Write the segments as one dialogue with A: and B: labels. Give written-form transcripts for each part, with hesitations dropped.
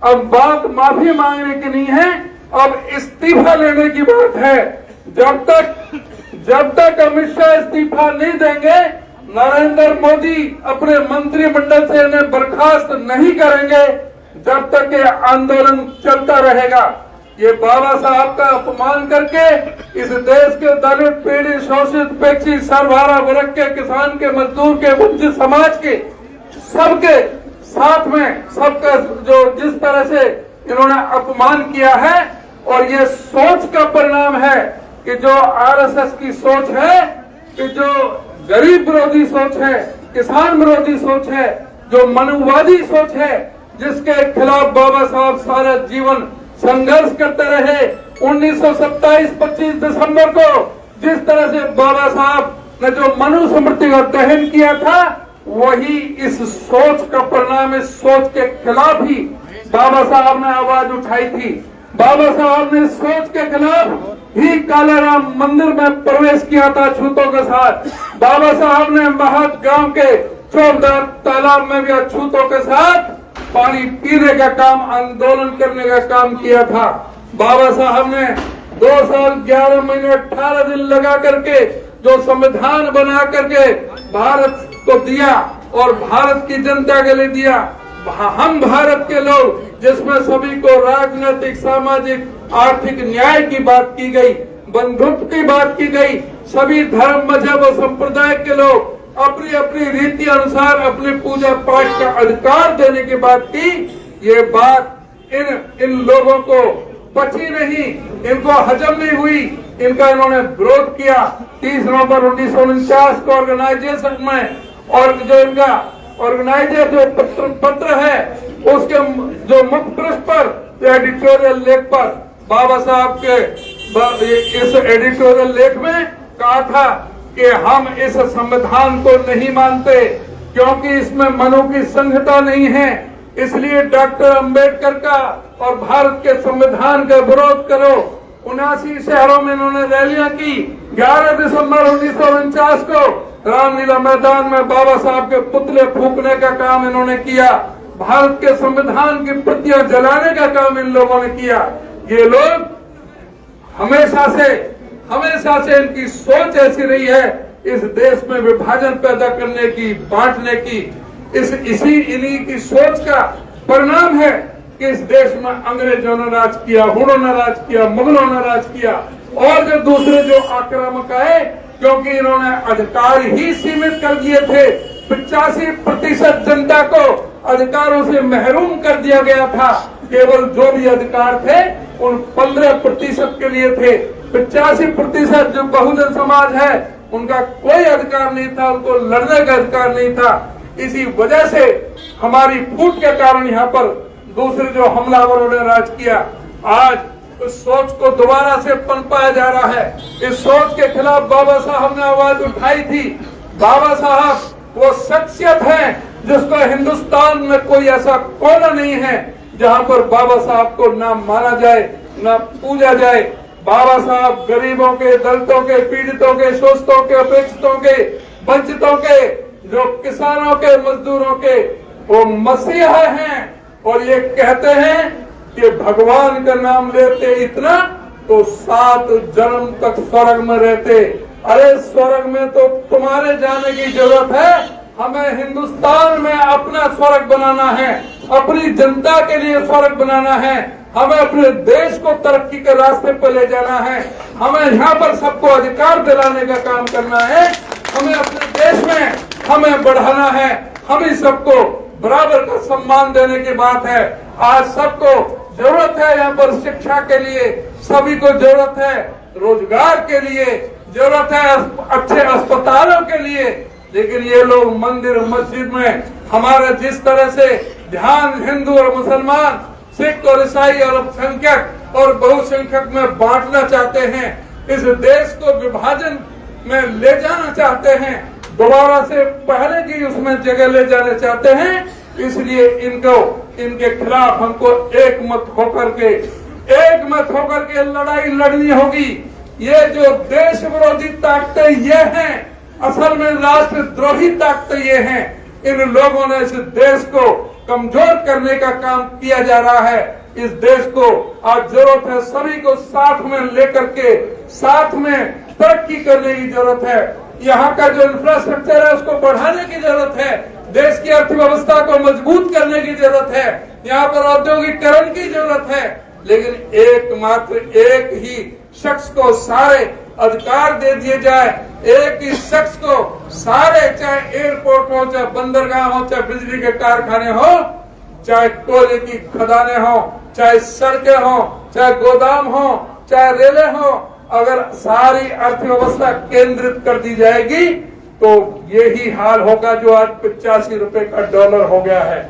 A: अब बात माफी मांगने की नहीं है, अब इस्तीफा लेने की बात है। जब तक अमित शाह इस्तीफा नहीं देंगे, नरेंद्र मोदी अपने मंत्रिमंडल से इन्हें बर्खास्त नहीं करेंगे, जब तक ये आंदोलन चलता रहेगा। ये बाबा साहब का अपमान करके इस देश के दलित, पीड़ित, शोषित, उपेक्षित, सर्वहारा वर्ग के, किसान के, मजदूर के, वंचित समाज के, सबके साथ में सबका जो जिस तरह से इन्होंने अपमान किया है, और ये सोच का परिणाम है कि जो आरएसएस की सोच है, कि जो गरीब विरोधी सोच है, किसान विरोधी सोच है, जो मनुवादी सोच है, जिसके खिलाफ बाबा साहब सारा जीवन संघर्ष करते रहे। 1927-25 दिसंबर को जिस तरह से बाबा साहब ने जो मनुस्मृति का दहन किया था, वही इस सोच का परिणाम। इस सोच के खिलाफ ही बाबा साहब ने आवाज उठाई थी। बाबा साहब ने इस सोच के खिलाफ ही कालाराम मंदिर में प्रवेश किया था छूतों के साथ। बाबा साहब ने महत गांव के चौबदार तालाब में भी अछूतों के साथ पानी पीने का काम, आंदोलन करने का काम किया था। बाबा साहब ने 2 साल 11 महीने 18 दिन लगा करके जो संविधान बना करके भारत को दिया और भारत की जनता के लिए दिया। हम भारत के लोग, जिसमें सभी को राजनीतिक, सामाजिक, आर्थिक न्याय की बात की गई, बंधुत्व की बात की गई, सभी धर्म, मजहब और संप्रदाय के लोग अपनी अपनी रीति अनुसार अपने पूजा पाठ का अधिकार देने की बात की। ये बात इन लोगों को पची नहीं, इनको हजम नहीं हुई, इनका इन्होंने विरोध किया। 30 नवंबर 1949 को ऑर्गेनाइजेशन में, और जो इनका ऑर्गेनाइजर जो पत्र है, उसके जो मुख्य पृष्ठ पर एडिटोरियल लेख पर बाबा साहब के इस एडिटोरियल लेख में कहा था कि हम इस संविधान को नहीं मानते क्योंकि इसमें मनु की संहिता नहीं है, इसलिए डॉक्टर अंबेडकर का और भारत के संविधान का विरोध करो। 79 शहरों में इन्होंने रैलियां की। 11 दिसंबर 1949 को रामलीला मैदान में बाबा साहब के पुतले फूंकने का काम इन्होंने किया। भारत के संविधान की प्रतियां जलाने का काम इन लोगों ने किया। ये लोग हमेशा से इनकी सोच ऐसी रही है, इस देश में विभाजन पैदा करने की, बांटने की। इन्हीं की सोच का परिणाम है कि इस देश में अंग्रेजों ने राज किया, हुणों ने राज किया, मुगलों ने राज किया, और जो दूसरे जो आक्रामक आए, क्योंकि इन्होंने अधिकार ही सीमित कर दिए थे। 85% जनता को अधिकारों से महरूम कर दिया गया था। केवल जो भी अधिकार थे उन 15% के लिए थे। 85% जो बहुजन समाज है, उनका कोई अधिकार नहीं था, उनको लड़ने का अधिकार नहीं था। इसी वजह से हमारी फूट के कारण यहाँ पर दूसरे जो हमलावरों ने राज किया। आज उस सोच को दोबारा से पनपाया जा रहा है। इस सोच के खिलाफ बाबा साहब ने आवाज उठाई थी। बाबा साहब वो शख्सियत है जिसको हिंदुस्तान में कोई ऐसा कोना नहीं है जहाँ पर बाबा साहब को ना माना जाए, ना पूजा जाए। बाबा साहब गरीबों के, दलितों के, पीड़ितों के, शोषितों के, अपेक्षितों के, वंचितों के, जो किसानों के, मजदूरों के वो मसीहा हैं। और ये कहते हैं कि भगवान का नाम लेते इतना तो 7 जन्म तक स्वर्ग में रहते। अरे स्वर्ग में तो तुम्हारे जाने की जरूरत है, हमें हिंदुस्तान में अपना स्वर्ग बनाना है, अपनी जनता के लिए स्वर्ग बनाना है, हमें अपने देश को तरक्की के रास्ते पर ले जाना है, हमें यहाँ पर सबको अधिकार दिलाने का काम करना है, हमें अपने देश में हमें बढ़ाना है, हमें सबको बराबर का सम्मान देने की बात है। आज सबको जरूरत है, यहाँ पर शिक्षा के लिए सभी को जरूरत है, रोजगार के लिए जरूरत है, अच्छे अस्पतालों के लिए। लेकिन ये लोग मंदिर मस्जिद में हमारा जिस तरह से ध्यान हिंदू और मुसलमान, सिख और ईसाई और अल्पसंख्यक और बहुसंख्यक में बांटना चाहते हैं, इस देश को विभाजन में ले जाना चाहते हैं, दोबारा से पहले की उसमें जगह ले जाना चाहते हैं। इसलिए इनके खिलाफ हमको एक मत होकर के लड़ाई लड़नी होगी। ये जो देश विरोधी ताकतें ये हैं, असल में राष्ट्र द्रोही ताकतें ये हैं। इन लोगों ने इस देश को कमजोर करने का काम किया जा रहा है। इस देश को आज जरूरत है सभी को साथ में लेकर के साथ में तरक्की करने की जरूरत है। यहाँ का जो इंफ्रास्ट्रक्चर है उसको बढ़ाने की जरूरत है। देश की अर्थव्यवस्था को मजबूत करने की जरूरत है। यहाँ पर औद्योगिकरण की जरूरत है। लेकिन एकमात्र एक ही शख्स को सारे अधिकार दे दिए जाए, एक ही शख्स को सारे, चाहे एयरपोर्ट हो, चाहे बंदरगाह हो, चाहे बिजली के कारखाने हो, चाहे कोयले की खदानें हो, चाहे सड़कें हो, चाहे गोदाम हो, चाहे रेलें हो, अगर सारी अर्थव्यवस्था केंद्रित कर दी जाएगी तो यही हाल होगा जो आज 85 रुपए का डॉलर हो गया है।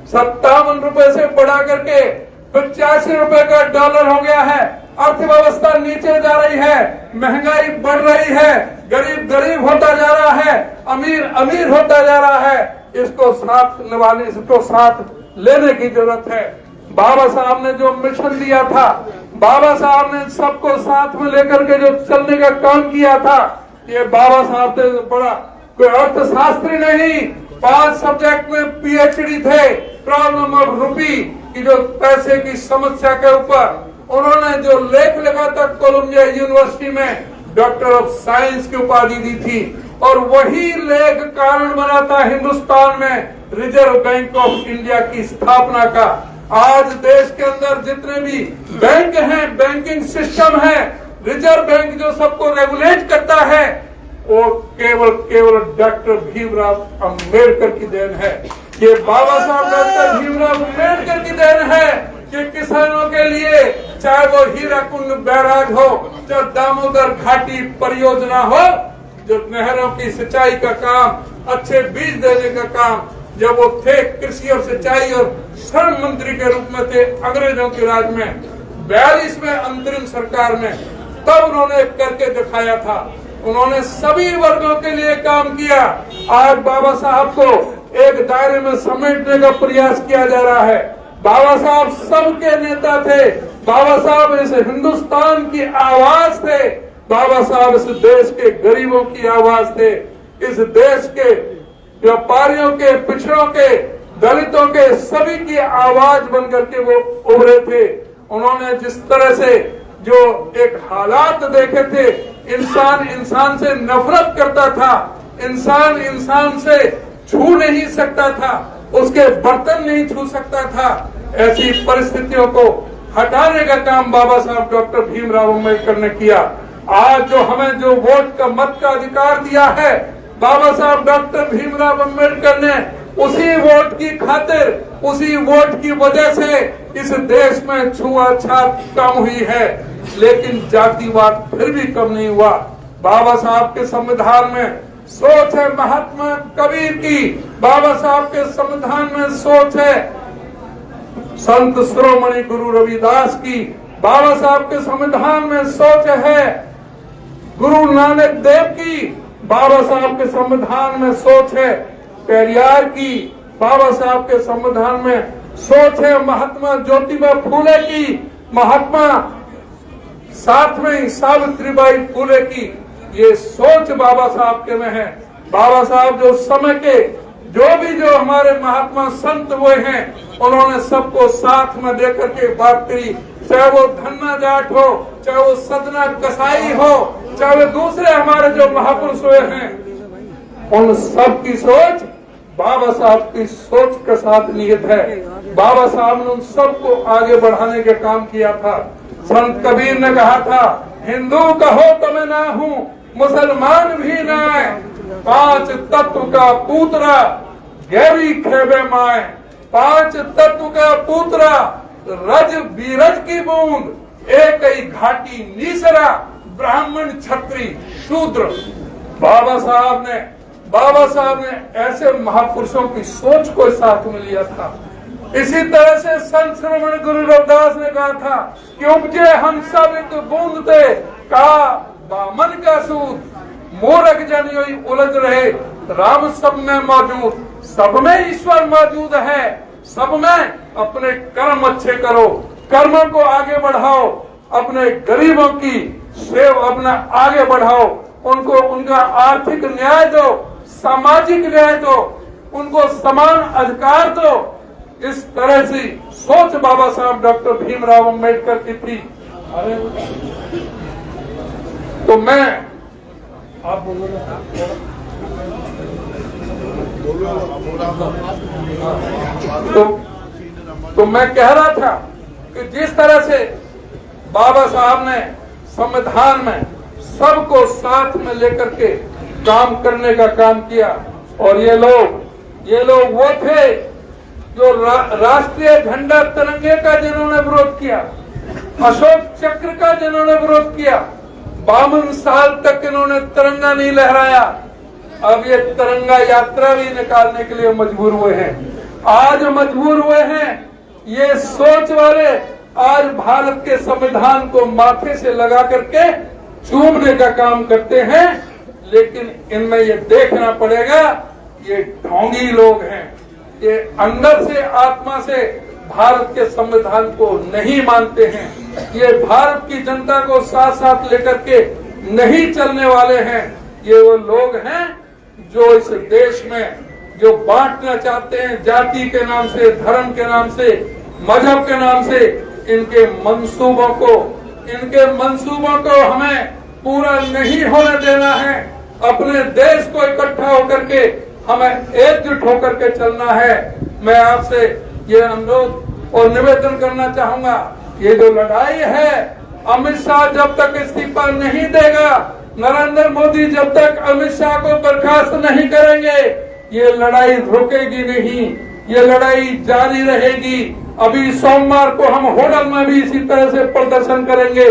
A: 57 रुपए से बढ़ा करके 85 रुपए का डॉलर हो गया है। अर्थव्यवस्था नीचे जा रही है, महंगाई बढ़ रही है, गरीब गरीब होता जा रहा है, अमीर अमीर होता जा रहा है। इसको साथ निभाने, इसको साथ लेने की जरूरत है। बाबा साहब ने जो मिशन दिया था, बाबा साहब ने सबको साथ में लेकर के जो चलने का काम किया था, ये बाबा साहब से बड़ा कोई अर्थशास्त्री नहीं, 5 सब्जेक्ट में पीएचडी थे। प्रॉब्लम ऑफ रूपी की जो पैसे की समस्या के ऊपर उन्होंने जो लेख लिखा था, कोलंबिया यूनिवर्सिटी में डॉक्टर ऑफ साइंस की उपाधि दी थी, और वही लेख कारण बना था हिंदुस्तान में रिजर्व बैंक ऑफ इंडिया की स्थापना का। आज देश के अंदर जितने भी बैंक हैं, बैंकिंग सिस्टम है, रिजर्व बैंक जो सबको रेगुलेट करता है, वो केवल डॉक्टर भीमराव अंबेडकर की देन है। ये बाबा साहब डॉक्टर भीमराव अंबेडकर की देन है कि किसानों के लिए, चाहे वो हीराकुंड बैराज हो, चाहे दामोदर घाटी परियोजना हो, जो नहरों की सिंचाई का काम, अच्छे बीज देने का काम, जब वो थे कृषि और सिंचाई और श्रम मंत्री के रूप में थे अंग्रेजों के राज में 42 में अंतरिम सरकार में, तब उन्होंने करके दिखाया था। उन्होंने सभी वर्गों के लिए काम किया। आज बाबा साहब को एक दायरे में समेटने का प्रयास किया जा रहा है। बाबा साहब सबके नेता थे। बाबा साहब इस हिंदुस्तान की आवाज थे। बाबा साहब इस देश के गरीबों की आवाज थे। इस देश के व्यापारियों के, पिछड़ों के, दलितों के, सभी की आवाज बन करके वो उभरे थे। उन्होंने जिस तरह से जो एक हालात देखे थे, इंसान इंसान से नफरत करता था, इंसान इंसान से छू नहीं सकता था, उसके बर्तन नहीं छू सकता था, ऐसी परिस्थितियों को हटाने का काम बाबा साहब डॉक्टर भीमराव अम्बेडकर ने किया। आज जो हमें जो वोट का, मत का अधिकार दिया है, बाबा साहब डॉक्टर भीमराव अम्बेडकर ने उसी वोट की खातिर, उसी वोट की वजह से इस देश में छुआछूत कम हुई है, लेकिन जातिवाद फिर भी कम नहीं हुआ। बाबा साहब के संविधान में सोच है महात्मा कबीर की, बाबा साहब के संविधान में सोच है संत शिरोमणि गुरु रविदास की, बाबा साहब के संविधान में सोच है गुरु नानक देव की, बाबा साहब के संविधान में सोच है पेरियार की, बाबा साहब के संविधान में सोच है महात्मा ज्योतिबा फूले की, महात्मा साथ में सावित्रीबाई फूले की। ये सोच बाबा साहब के में है। बाबा साहब जो समय के जो हमारे महात्मा संत हुए हैं, उन्होंने सबको साथ में लेकर के बात करी, चाहे वो धन्ना जाट हो, चाहे वो सदना कसाई हो, चाहे वो दूसरे हमारे जो महापुरुष हुए हैं, उन सब की सोच बाबा साहब की सोच के साथ निहित है। बाबा साहब ने उन सबको आगे बढ़ाने का काम किया था। संत कबीर ने कहा था, हिंदू कहो तो मैं ना हूँ, मुसलमान भी ना है, 5 तत्व का पुत्रा गैरी खेबे माए, 5 तत्व का पुत्रा रज बीरज की बूंद, एक ही घाटी नीसरा, ब्राह्मण क्षत्रिय शूद्र। बाबा साहब ने ऐसे महापुरुषों की सोच को साथ में लिया था। इसी तरह से संत शिरोमणि गुरु रविदास ने कहा था कि उपजे हम सब एक बूंद थे, का बामन का सूद, मूर्ख जन योई उलझ रहे, राम सब में मौजूद, सब में ईश्वर मौजूद है, सब में अपने कर्म अच्छे करो, कर्मों को आगे बढ़ाओ, अपने गरीबों की सेवा अपना आगे बढ़ाओ, उनको उनका आर्थिक न्याय दो, सामाजिक न्याय दो, उनको समान अधिकार दो। इस तरह से सोच बाबा साहब डॉक्टर भीमराव अम्बेडकर की थी। तो मैं आप बोलो तो मैं कह रहा था कि जिस तरह से बाबा साहब ने संविधान में सबको साथ में लेकर के काम करने का काम किया, और ये लोग वो थे जो राष्ट्रीय झंडा तिरंगे का जिन्होंने विरोध किया, अशोक चक्र का जिन्होंने विरोध किया, 52 साल तक इन्होंने तिरंगा नहीं लहराया। अब ये तिरंगा यात्रा भी निकालने के लिए मजबूर हुए हैं। आज मजबूर हुए हैं ये सोच वाले, आज भारत के संविधान को माथे से लगा करके चूमने का काम करते हैं। लेकिन इनमें ये देखना पड़ेगा, ये ढोंगी लोग हैं, ये अंदर से आत्मा से भारत के संविधान को नहीं मानते हैं। ये भारत की जनता को साथ साथ लेकर के नहीं चलने वाले हैं। ये वो लोग हैं जो इस देश में जो बांटना चाहते हैं, जाति के नाम से, धर्म के नाम से, मजहब के नाम से। इनके मंसूबों को हमें पूरा नहीं होने देना है। अपने देश को इकट्ठा होकर के हमें एकजुट होकर के चलना है। मैं आपसे ये अनुरोध और निवेदन करना चाहूंगा, ये जो लड़ाई है, अमित शाह जब तक इस्तीफा नहीं देगा, नरेंद्र मोदी जब तक अमित शाह को बर्खास्त नहीं करेंगे, ये लड़ाई रुकेगी नहीं, ये लड़ाई जारी रहेगी। अभी सोमवार को हम होडल में भी इसी तरह से प्रदर्शन करेंगे,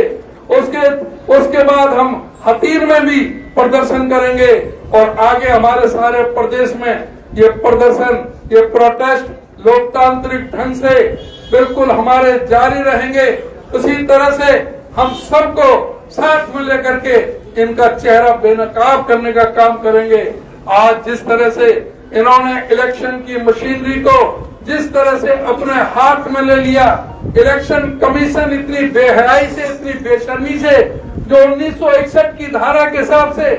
A: उसके बाद हम हतीर में भी प्रदर्शन करेंगे, और आगे हमारे सारे प्रदेश में ये प्रदर्शन, ये प्रोटेस्ट लोकतांत्रिक ढंग से बिल्कुल हमारे जारी रहेंगे। उसी तरह से हम सबको साथ में लेकर के इनका चेहरा बेनकाब करने का काम करेंगे। आज जिस तरह से इन्होंने इलेक्शन की मशीनरी को जिस तरह से अपने हाथ में ले लिया, इलेक्शन कमीशन इतनी बेहयाई से, इतनी बेशर्मी से, जो 1961 की धारा के हिसाब से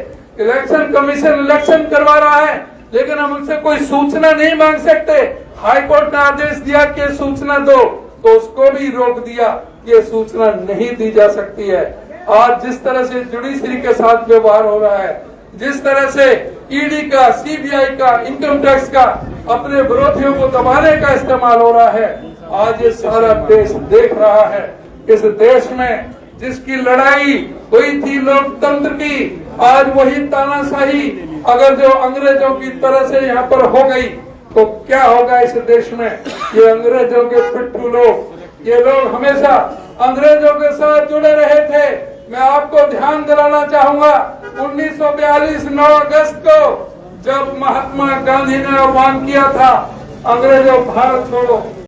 A: इलेक्शन कमीशन इलेक्शन करवा रहा है, लेकिन हम उनसे कोई सूचना नहीं मांग सकते। हाईकोर्ट ने आदेश दिया कि सूचना दो, तो उसको भी रोक दिया, ये सूचना नहीं दी जा सकती है। आज जिस तरह से जुडिशरी के साथ व्यवहार हो रहा है, जिस तरह से ईडी का, सीबीआई का, इनकम टैक्स का अपने विरोधियों को दबाने का इस्तेमाल हो रहा है, आज ये सारा देश देख रहा है। इस देश में जिसकी लड़ाई हुई थी लोकतंत्र की, आज वही तानाशाही अगर जो अंग्रेजों की तरह से यहाँ पर हो गई, तो क्या होगा इस देश में। ये अंग्रेजों के पिट्ठू लोग, ये लोग हमेशा अंग्रेजों के साथ जुड़े रहे थे। मैं आपको ध्यान दिलाना चाहूंगा, 1942 9 अगस्त को जब महात्मा गांधी ने आह्वान किया था, अंग्रेजों भारत छोड़ो,